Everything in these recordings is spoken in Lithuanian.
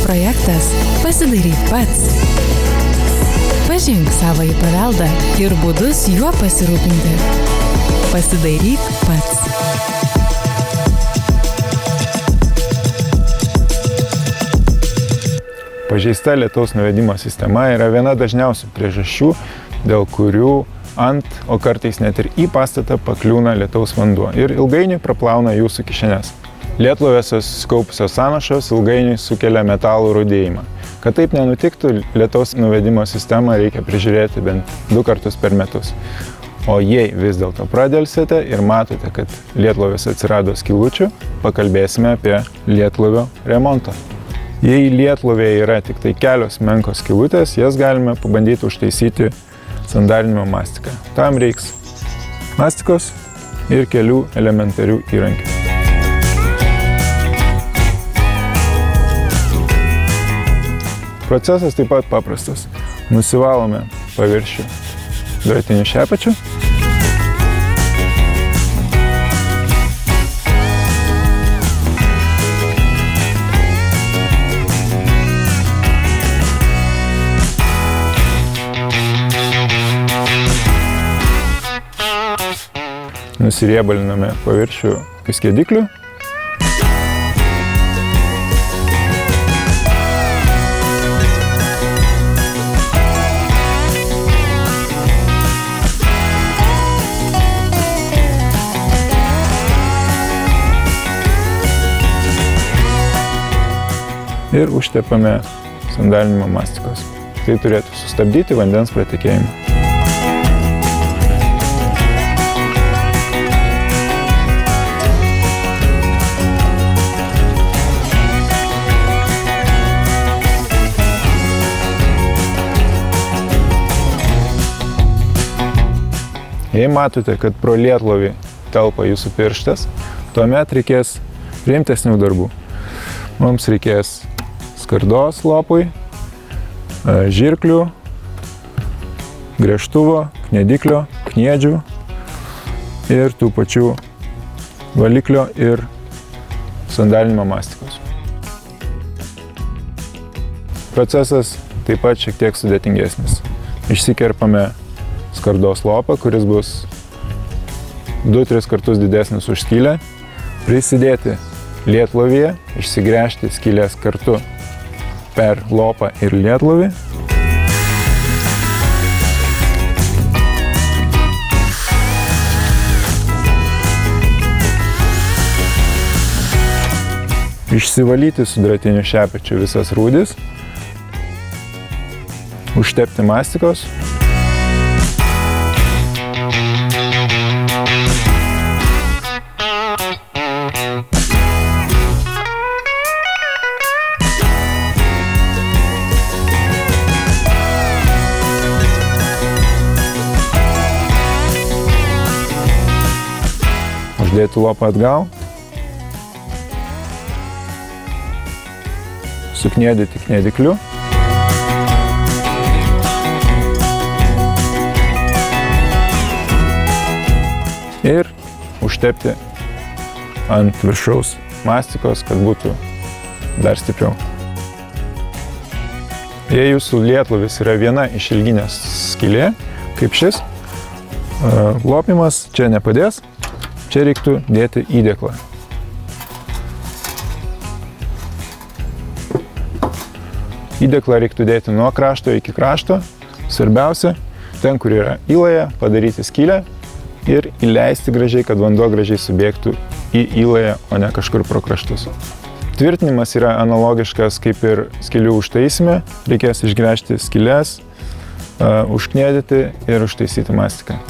projektas Pasidaryk pats. Pažink savąjį paveldą ir būdus juo pasirūpinti. Pasidaryk pats. Pažeista lietaus nuvedimo sistema yra viena dažniausių priežasčių, dėl kurių ant, o kartais net ir į pastatą pakliūna lietaus vanduo ir ilgainiui praplauna jūsų kišenes. Lietlovėse susikaupusios sąnašos ilgainiui sukelia metalų rūdėjimą. Kad taip nenutiktų, lietaus nuvedimo sistemą reikia prižiūrėti bent 2 kartus per metus. O jei vis dėlto pradelsite ir matote, kad lietlovėse atsirado skylučių, pakalbėsime apie lietlovio remontą. Jei lietlovėje yra tik tai kelios menkos skylutės, jas galime pabandyti užtaisyti sandarinimo mastiką. Tam reiks mastikos ir kelių elementarių įrankių. Procesas taip pat paprastas. Nusivalome paviršių dviratiniu šepečiu. Nusiriebaliname paviršių skiediklių. Ir užtepame sandarinimo mastikos. Tai turėtų sustabdyti vandens pratekėjimą. Jei matote, kad pro lietlovį telpa jūsų pirštas, tuomet reikės rimtesnių darbų. Mums reikės skardos lopui, žirklių, gręžtuvo, kniediklio, kniedžių ir tų pačių valiklio ir sandarinimo mastikos. Procesas taip pat šiek tiek sudėtingesnis. Išsikerpame skardos lopą, kuris bus 2-3 kartus didesnis už skylę, prisidėti lietlovyje, išsigręžti skylės kartu per lopą ir lietlovį. Išsivalyti su dviratiniu šepečiu visas rūdis, užtepti mastikos. Uždėti lopą atgal, sukniedyti kniedikliu ir užtepti ant viršaus mastikos, kad būtų dar stipriau. Jei jūsų lietlovis yra viena išilginė skylė, kaip šis, lopimas čia nepadės. Čia reiktų dėti įdėklą. Įdėklą reiktų dėti nuo krašto iki krašto. Svarbiausia, ten, kur yra įlaja, padaryti skylę ir įleisti gražiai, kad vanduo gražiai subėgtų į įlają, o ne kažkur pro kraštus. Tvirtinimas yra analogiškas kaip ir skylių užtaisime. Reikės išgręžti skyles, užkniedyti ir užtaisyti mastiką.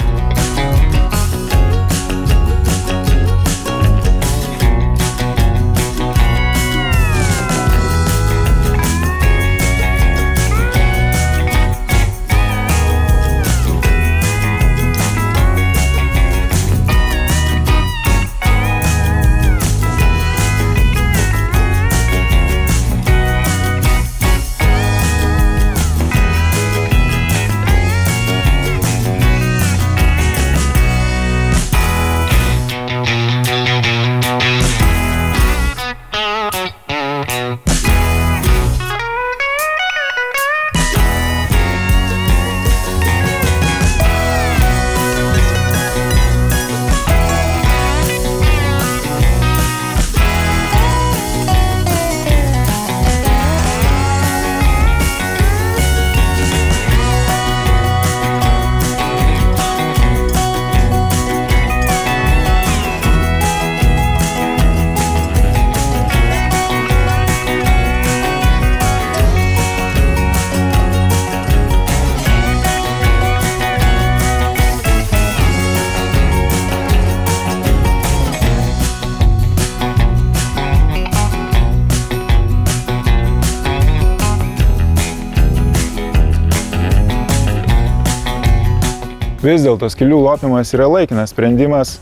Vis dėlto skylių lopimas yra laikinas sprendimas,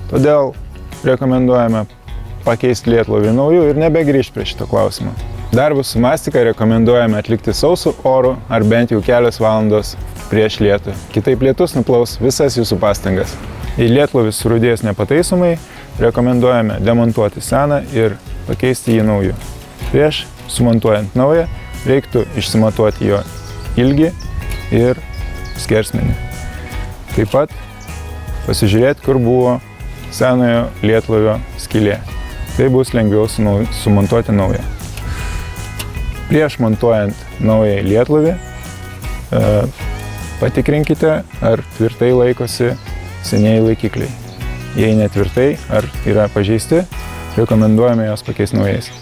todėl rekomenduojame pakeisti lietlovį nauju ir nebegrįžti prie šito klausimo. Darbus su mastika rekomenduojame atlikti sausų orų ar bent jau kelias valandos prieš lietų. Kitaip lietus nuplaus visas jūsų pastangas. Jei lietlovis surūdėjęs nepataisomai, rekomenduojame demontuoti seną ir pakeisti jį nauju. Prieš sumontuojant naują, reiktų išsimatuoti jo ilgį ir skersmenį. Taip pat pasižiūrėti, kur buvo senojo lietlovio skylė. Tai bus lengviau sumontuoti naują. Prieš montuojant naują lietlovį, patikrinkite, ar tvirtai laikosi senieji laikikliai. Jei netvirtai ar yra pažeisti, rekomenduojame juos pakeisti naujais.